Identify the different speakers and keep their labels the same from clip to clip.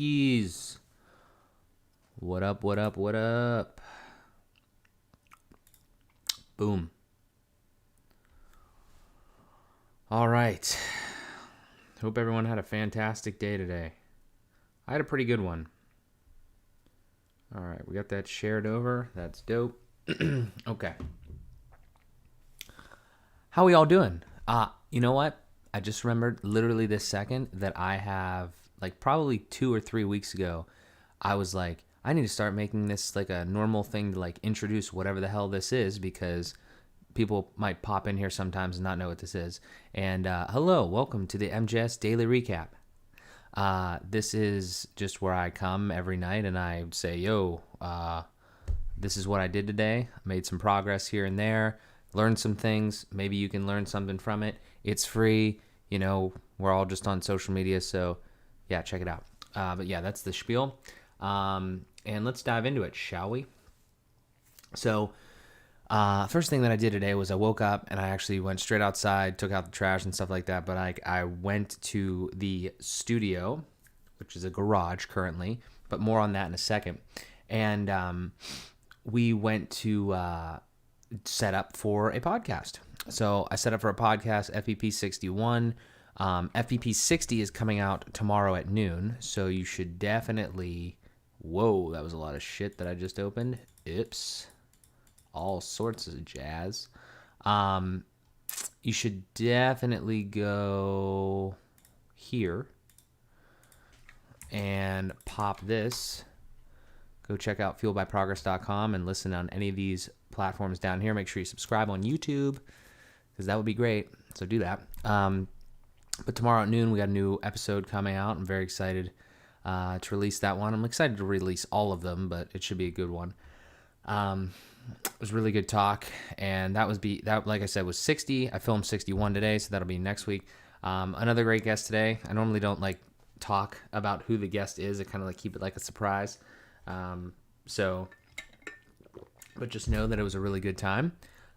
Speaker 1: Broskies. What up, what up, what up? Boom. All right. Hope everyone had a fantastic day today. I had a pretty good one. All right, we got that shared over. That's dope. Okay. How we all doing? You know what? I just remembered literally this second that I have, like, probably 2 or 3 weeks ago, I was like, I need to start making this like a normal thing to like introduce whatever the hell this is, because people might pop in here sometimes and not know what this is. And hello, welcome to the Mjs Daily Recap. This is just where I come every night and I say, yo, this is what I did today. I made some progress here and there, learned some things. Maybe you can learn something from it. It's free. You know, we're all just on social media. So yeah, check it out. But yeah, that's the spiel. And let's dive into it, shall we? So first thing that I did today was I woke up and I actually went straight outside, took out the trash and stuff like that. But I went to the studio, which is a garage currently, but more on that in a second. And we went to set up for a podcast. So I set up for a podcast, FVP 61. FVP 60 is coming out tomorrow at noon. So you should definitely... Whoa, that was a lot of shit that I just opened. Oops. All sorts of jazz. You should definitely go here and pop this. Go check out fuelbyprogress.com and listen on any of these platforms down here. Make sure you subscribe on YouTube, because that would be great. So do that. But tomorrow at noon, we got a new episode coming out. I'm very excited to release that one. I'm excited to release all of them, but it should be a good one. It was really good talk, and that like I said, was 60. I filmed 61 today, so that'll be next week. Another great guest today. I normally don't like talk about who the guest is. I kind of like keep it like a surprise. But just know that it was a really good time,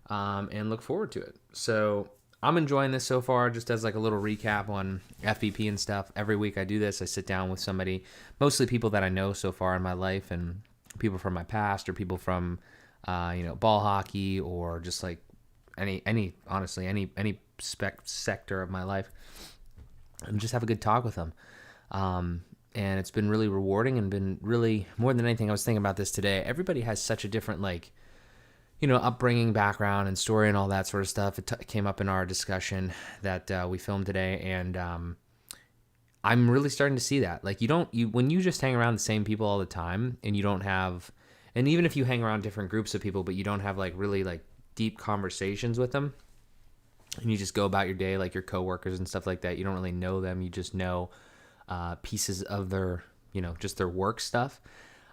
Speaker 1: and look forward to it. So I'm enjoying this so far. Just as like a little recap on FVP and stuff. Every week I do this. I sit down with somebody, mostly people that I know so far in my life, and people from my past, or people from ball hockey, or just like any sector of my life, and just have a good talk with them. And it's been really rewarding, and been really, more than anything, I was thinking about this today. Everybody has such a different, like, upbringing, background, and story, and all that sort of stuff. It came up in our discussion that we filmed today, and I'm really starting to see that. Like, when you just hang around the same people all the time, and you don't have, and even if you hang around different groups of people, but you don't have like really like deep conversations with them, and you just go about your day, like your coworkers and stuff like that, you don't really know them. You just know pieces of their, just their work stuff.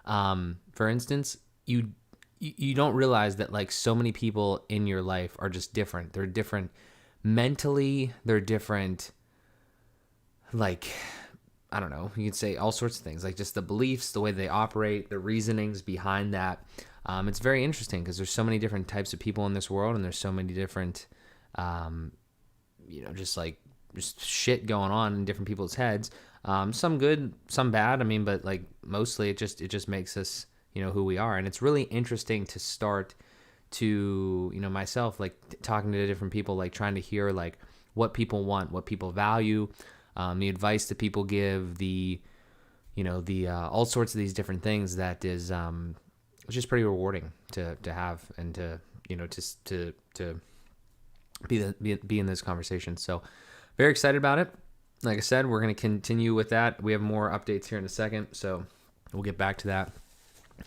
Speaker 1: For instance, you don't realize that like so many people in your life are just different. They're different mentally. They're different, like, I don't know, you could say all sorts of things, like just the beliefs, the way they operate, the reasonings behind that. It's very interesting because there's so many different types of people in this world, and there's so many different, just shit going on in different people's heads. Some good, some bad. I mean, but like mostly it just makes us, who we are. And it's really interesting to start to, myself, like talking to different people, like trying to hear like what people want, what people value, the advice that people give, all sorts of these different things. That is, it's just pretty rewarding to have, and to be in those conversations. So very excited about it. Like I said, we're going to continue with that. We have more updates here in a second, so we'll get back to that.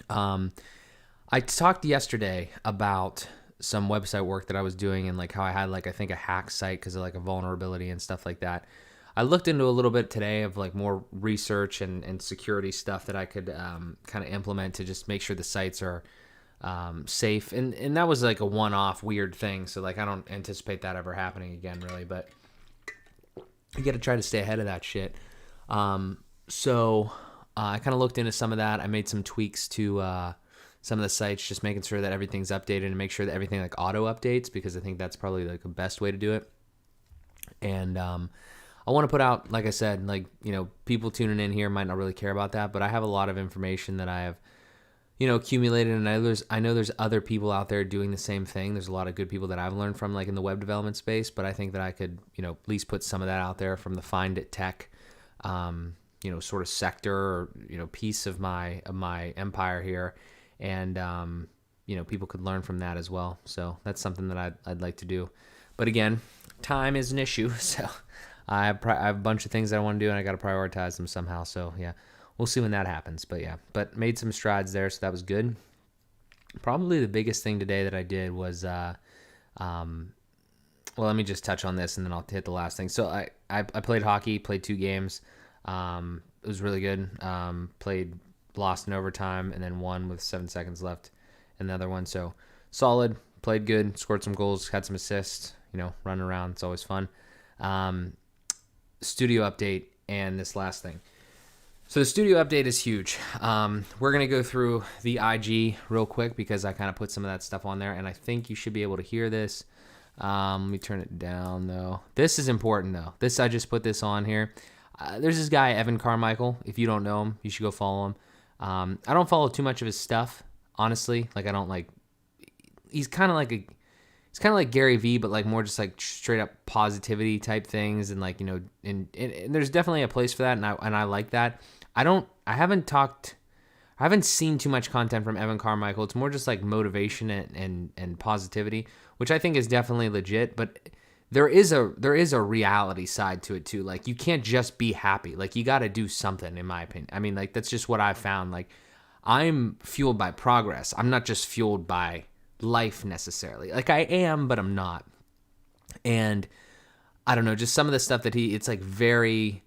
Speaker 1: I talked yesterday about some website work that I was doing, and like how I had like, I think, a hack site because of like a vulnerability and stuff like that. I looked into a little bit today of like more research and security stuff that I could kind of implement to just make sure the sites are safe. And that was like a one-off weird thing. So like I don't anticipate that ever happening again, really. But you got to try to stay ahead of that shit. So I kind of looked into some of that. I made some tweaks to some of the sites, just making sure that everything's updated and make sure that everything like auto updates, because I think that's probably like the best way to do it. And I want to put out, like I said, like, people tuning in here might not really care about that, but I have a lot of information that I have, accumulated, and I know there's other people out there doing the same thing. There's a lot of good people that I've learned from, like in the web development space, but I think that I could, at least put some of that out there from the Find It Tech, sort of sector or, piece of my empire here. And, people could learn from that as well. So that's something that I'd like to do. But again, time is an issue. So I have a bunch of things that I want to do, and I got to prioritize them somehow. So yeah, we'll see when that happens. But yeah, made some strides there. So that was good. Probably the biggest thing today that I did was, well, let me just touch on this and then I'll hit the last thing. So I played hockey, played 2 games. It was really good. Lost in overtime and then won with 7 seconds left in the other one. So solid, played good, scored some goals, had some assists, running around. It's always fun. Studio update and this last thing. So the studio update is huge. We're going to go through the IG real quick because I kind of put some of that stuff on there, and I think you should be able to hear this. Let me turn it down, though. This is important, though. I just put this on here. There's this guy, Evan Carmichael. If you don't know him, you should go follow him. I don't follow too much of his stuff, honestly. Like, I don't like... He's kind of like Gary Vee, but like more just like straight up positivity type things, and like, and there's definitely a place for that, and I like that. I haven't seen too much content from Evan Carmichael. It's more just like motivation and positivity, which I think is definitely legit, but there is a reality side to it too. Like, you can't just be happy. Like, you got to do something, in my opinion. I mean, like, that's just what I've found. Like, I'm fueled by progress. I'm not just fueled by life necessarily. Like, I am, but I'm not. And I don't know, just some of the stuff that it's like very,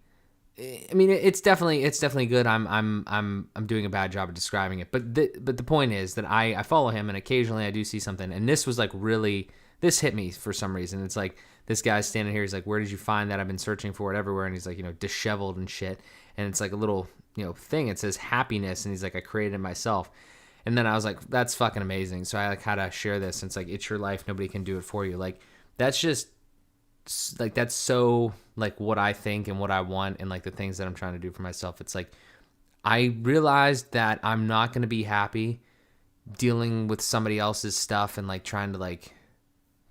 Speaker 1: I mean, it's definitely good. I'm doing a bad job of describing it, but the point is that I follow him, and occasionally I do see something, and this was like really, this hit me for some reason. It's like, this guy's standing here, he's like, where did you find that? I've been searching for it everywhere. And he's like, disheveled and shit, and it's like a little, thing, it says happiness, and he's like, I created it myself. And then I was like, that's fucking amazing. So I like how to share this. And it's like, it's your life. Nobody can do it for you. Like, that's just like, that's so like what I think and what I want, and like the things that I'm trying to do for myself. It's like, I realized that I'm not going to be happy dealing with somebody else's stuff and like trying to like,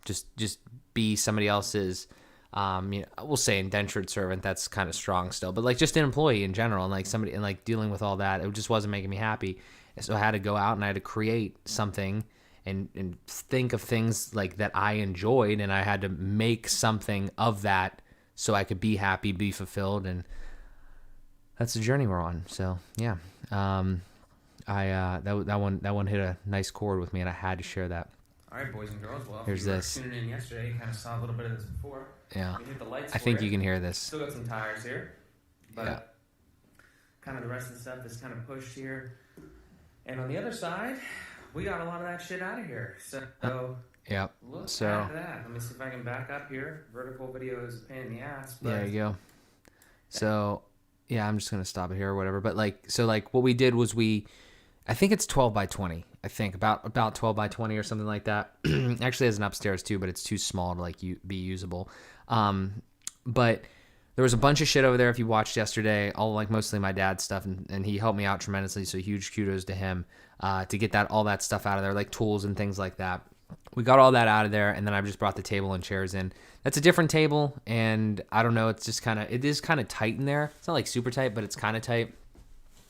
Speaker 1: just be somebody else's, we'll say indentured servant. That's kind of strong still, but like just an employee in general, and like somebody, and like dealing with all that, it just wasn't making me happy. So I had to go out and I had to create something and think of things like that I enjoyed, and I had to make something of that so I could be happy, be fulfilled, and that's the journey we're on. So yeah, that one hit a nice chord with me, and I had to share that.
Speaker 2: All right, boys and girls. Well,
Speaker 1: here's
Speaker 2: if you were
Speaker 1: this.
Speaker 2: tuning in yesterday, you kind of saw a little bit of this before.
Speaker 1: Yeah,
Speaker 2: we hit the lights.
Speaker 1: I think you can hear this.
Speaker 2: Still got some tires here, but
Speaker 1: yeah.
Speaker 2: Kind of the rest of the stuff is kind of pushed here. And on the other side, we got a lot of that shit out of here. So
Speaker 1: yeah.
Speaker 2: Look at that. Let me see if I can back up here. Vertical video is a pain in the ass. But
Speaker 1: there you go. So yeah, I'm just gonna stop it here or whatever. But like, so like what we did was I think it's 12 by 20. I think about 12 by 20 or something like that. Actually has an upstairs too, but it's too small to like be usable. But there was a bunch of shit over there. If you watched yesterday, all like mostly my dad's stuff, and he helped me out tremendously. So huge kudos to him to get all that stuff out of there, like tools and things like that. We got all that out of there, and then I just brought the table and chairs in. That's a different table, and I don't know. It's just it is kind of tight in there. It's not like super tight, but it's kind of tight.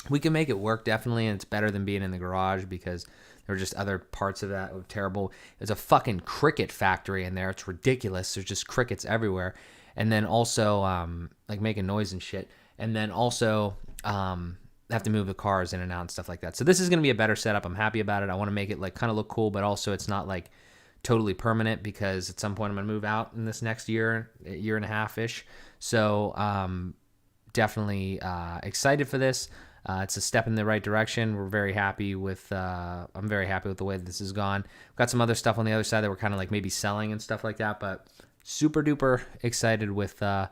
Speaker 1: We can make it work definitely, and it's better than being in the garage because there were just other parts of that were terrible. There's a fucking cricket factory in there. It's ridiculous. There's just crickets everywhere. And then also, like making noise and shit. And then also, have to move the cars in and out and stuff like that. So this is going to be a better setup. I'm happy about it. I want to make it like kind of look cool, but also it's not like totally permanent because at some point I'm going to move out in this next year and a half-ish. So definitely excited for this. It's a step in the right direction. We're very happy with, I'm very happy with the way that this has gone. We've got some other stuff on the other side that we're kind of like maybe selling and stuff like that, but super duper excited with the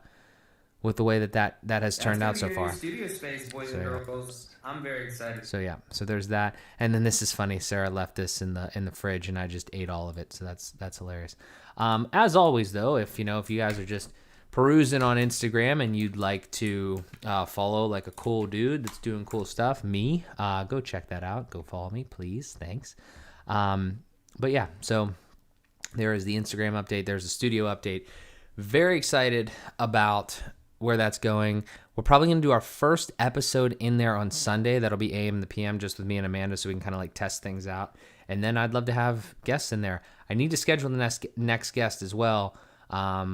Speaker 1: way that has turned out so far.
Speaker 2: Studio space, boys and girls. I'm very excited.
Speaker 1: So yeah, so there's that, and then this is funny. Sarah left this in the fridge, and I just ate all of it. So that's hilarious. As always, though, if you guys are just perusing on Instagram and you'd like to follow like a cool dude that's doing cool stuff, me, go check that out. Go follow me, please. Thanks. But yeah, so there is the Instagram update. There's a studio update. Very excited about where that's going. We're probably going to do our first episode in there on Sunday. That'll be AM to PM just with me and Amanda so we can kind of like test things out. And then I'd love to have guests in there. I need to schedule the next guest as well.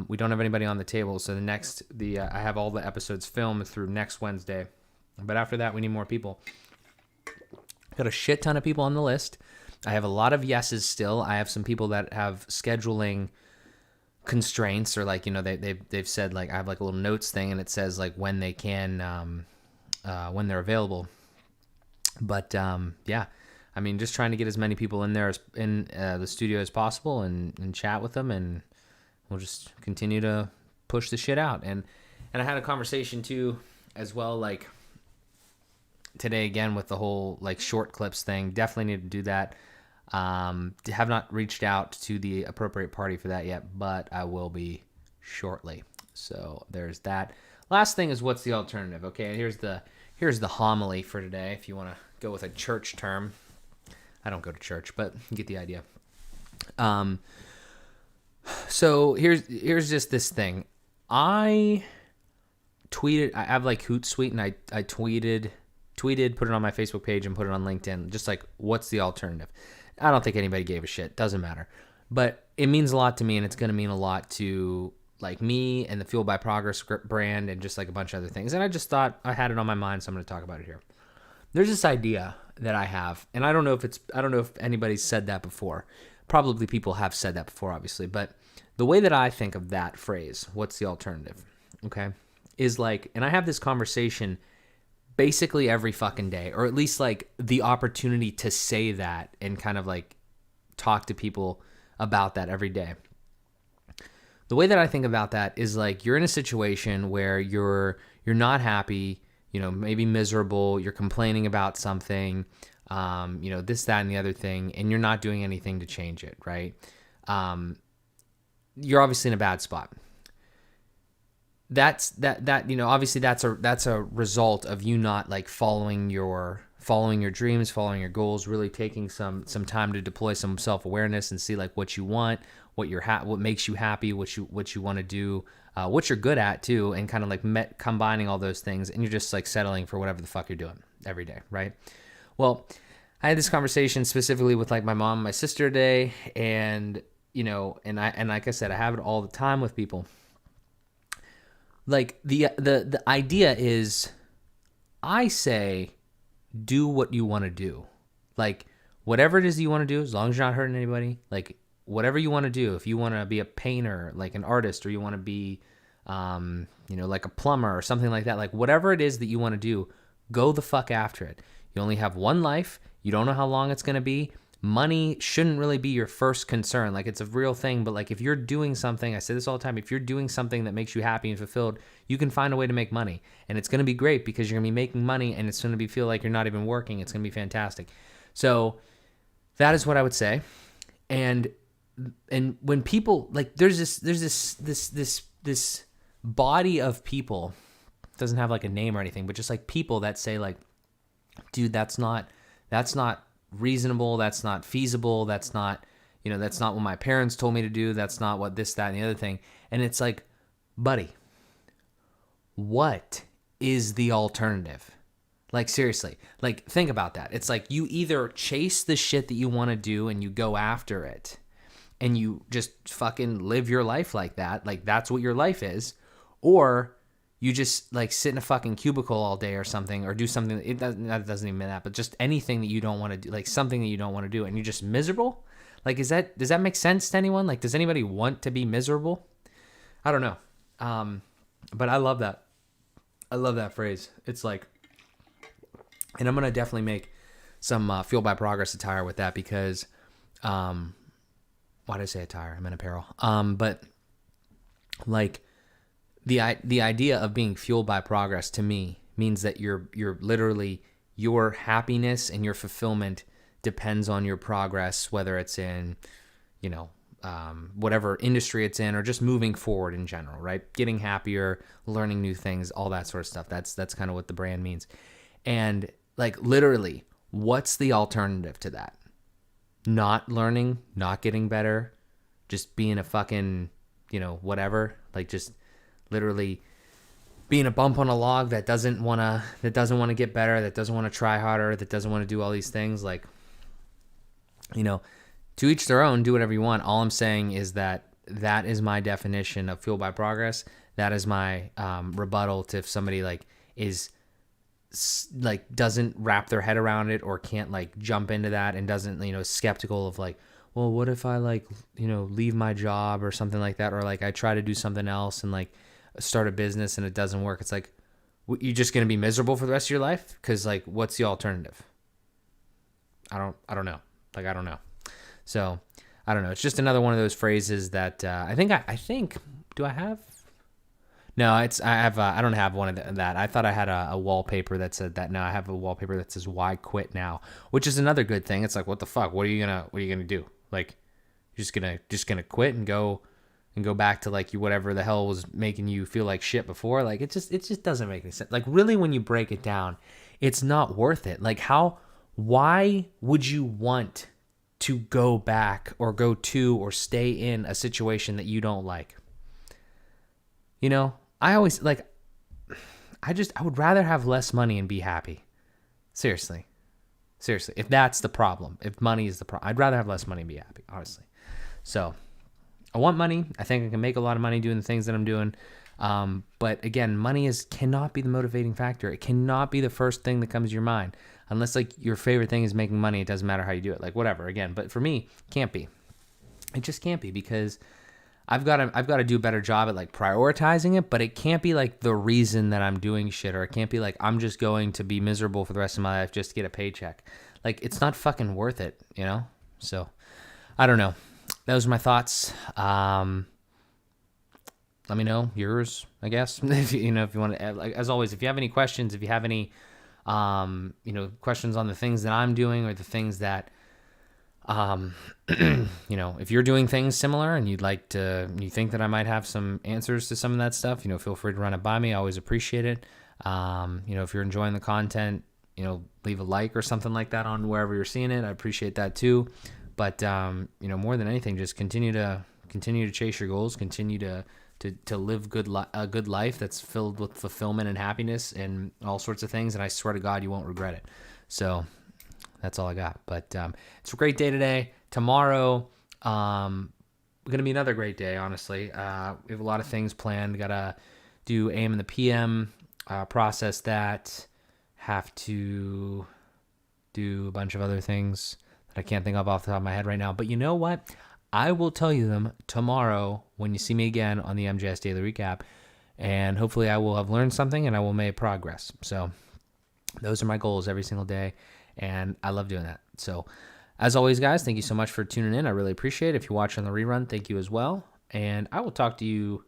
Speaker 1: We don't have anybody on the table, so I have all the episodes filmed through next Wednesday. But after that, we need more people. Got a shit ton of people on the list. I have a lot of yeses still. I have some people that have scheduling constraints, or like, you know, they've said like, I have like a little notes thing and it says like when they can, when they're available. But yeah, I mean, just trying to get as many people in there in the studio as possible and chat with them, and we'll just continue to push the shit out. And I had a conversation too as well, like today again with the whole like short clips thing. Definitely need to do that. Have not reached out to the appropriate party for that yet, but I will be shortly. So there's that. Last thing is, what's the alternative? Okay, here's the homily for today. If you want to go with a church term, I don't go to church, but you get the idea. So here's just this thing. I have like Hootsuite, and I tweeted, put it on my Facebook page and put it on LinkedIn. Just like, what's the alternative? I don't think anybody gave a shit. Doesn't matter. But it means a lot to me, and it's going to mean a lot to like me and the Fueled by Progress brand and just like a bunch of other things. And I just thought I had it on my mind, so I'm going to talk about it here. There's this idea that I have, and I don't know if anybody's said that before. Probably people have said that before, obviously. But the way that I think of that phrase, what's the alternative? Okay, is like, and I have this conversation basically every fucking day, or at least like the opportunity to say that and kind of like talk to people about that every day. The way that I think about that is like, you're in a situation where you're not happy, you know, maybe miserable, you're complaining about something, you know, this, that, and the other thing, and you're not doing anything to change it, right? You're obviously in a bad spot. That's you know, obviously that's a result of you not like following your dreams, following your goals, really taking some time to deploy some self-awareness and see like what you want, what makes you happy, what you want to do, what you're good at too, and kind of like combining all those things, and you're just like settling for whatever the fuck you're doing every day, right? Well, I had this conversation specifically with like my mom and my sister today, and you know, and like I said, I have it all the time with people. Like the idea is, I say, do what you want to do. Like whatever it is you want to do, as long as you're not hurting anybody, like whatever you want to do. If you want to be a painter, like an artist, or you want to be, you know, like a plumber or something like that, like whatever it is that you want to do, go the fuck after it. You only have one life. You don't know how long it's going to be. Money shouldn't really be your first concern. Like, it's a real thing, but like if you're doing something, I say this all the time, if you're doing something that makes you happy and fulfilled, you can find a way to make money, and it's going to be great because you're going to be making money, and it's going to feel like you're not even working. It's going to be fantastic. So that is what I would say. And when people like, there's this body of people, it doesn't have like a name or anything, but just like people that say like, dude, that's not reasonable, that's not feasible, that's not, you know, that's not what my parents told me to do, that's not what this, that, and the other thing. And it's like, buddy, what is the alternative? Like, seriously, like, think about that. It's like, you either chase the shit that you want to do and you go after it and you just fucking live your life like that, like that's what your life is, or you just like sit in a fucking cubicle all day or something, or do something that doesn't even mean that, but just anything that you don't want to do, like something that you don't want to do, and you're just miserable. Like, does that make sense to anyone? Like, does anybody want to be miserable? I don't know. But I love that. I love that phrase. It's like, and I'm going to definitely make some Fueled by Progress attire with that, because, why did I say attire? I meant apparel. But like, the idea of being fueled by progress to me means that you're literally, your happiness and your fulfillment depends on your progress, whether it's in, you know, whatever industry it's in, or just moving forward in general, right? Getting happier, learning new things, all that sort of stuff. That's kind of what the brand means. And like literally, what's the alternative to that? Not learning, not getting better, just being a fucking, whatever, like just literally being a bump on a log that doesn't want to get better, that doesn't want to try harder, that doesn't want to do all these things. Like, to each their own, do whatever you want. All I'm saying is that is my definition of fueled by progress. That is my rebuttal to if somebody like is like doesn't wrap their head around it or can't like jump into that and doesn't, skeptical of like, well, what if I like, leave my job or something like that, or like I try to do something else and like start a business and it doesn't work. It's like, you're just going to be miserable for the rest of your life? Because like, what's the alternative? I don't know. Like, I don't know. So I don't know. It's just another one of those phrases that I think, do I have? No, I don't have one of that. I thought I had a wallpaper that said that. No, I have a wallpaper that says "Why quit now," which is another good thing. It's like, what the fuck? What are you gonna do? Like, you're just gonna quit and go back to like whatever the hell was making you feel like shit before. Like, it just doesn't make any sense. Like, really, when you break it down, it's not worth it. Like, why would you want to go back or go to or stay in a situation that you don't like? I always like, I would rather have less money and be happy. Seriously. If that's the problem, if money is the problem, I'd rather have less money and be happy, honestly. So I want money. I think I can make a lot of money doing the things that I'm doing. But again, money cannot be the motivating factor. It cannot be the first thing that comes to your mind. Unless like your favorite thing is making money, it doesn't matter how you do it. Like whatever, again. But for me, can't be. It just can't be, because I've got to do a better job at like prioritizing it, but it can't be like the reason that I'm doing shit, or it can't be like I'm just going to be miserable for the rest of my life just to get a paycheck. Like, it's not fucking worth it, So I don't know. Those are my thoughts. Let me know yours, I guess. if you want to, like, as always, if you have any questions, if you have any questions on the things that I'm doing, or the things that if you're doing things similar and you think that I might have some answers to some of that stuff, feel free to run it by me. I always appreciate it. If you're enjoying the content, leave a like or something like that on wherever you're seeing it. I appreciate that too. But, more than anything, just continue to chase your goals, continue to live a good life that's filled with fulfillment and happiness and all sorts of things. And I swear to God, you won't regret it. So that's all I got. But it's a great day today. Tomorrow, going to be another great day, honestly. We have a lot of things planned. Got to do AM and the PM, process that. Have to do a bunch of other things that I can't think of off the top of my head right now. But you know what? I will tell you them tomorrow when you see me again on the Mjs Daily Recap. And hopefully I will have learned something and I will make progress. So those are my goals every single day. And I love doing that. So as always, guys, thank you so much for tuning in. I really appreciate it. If you watch on the rerun, thank you as well. And I will talk to you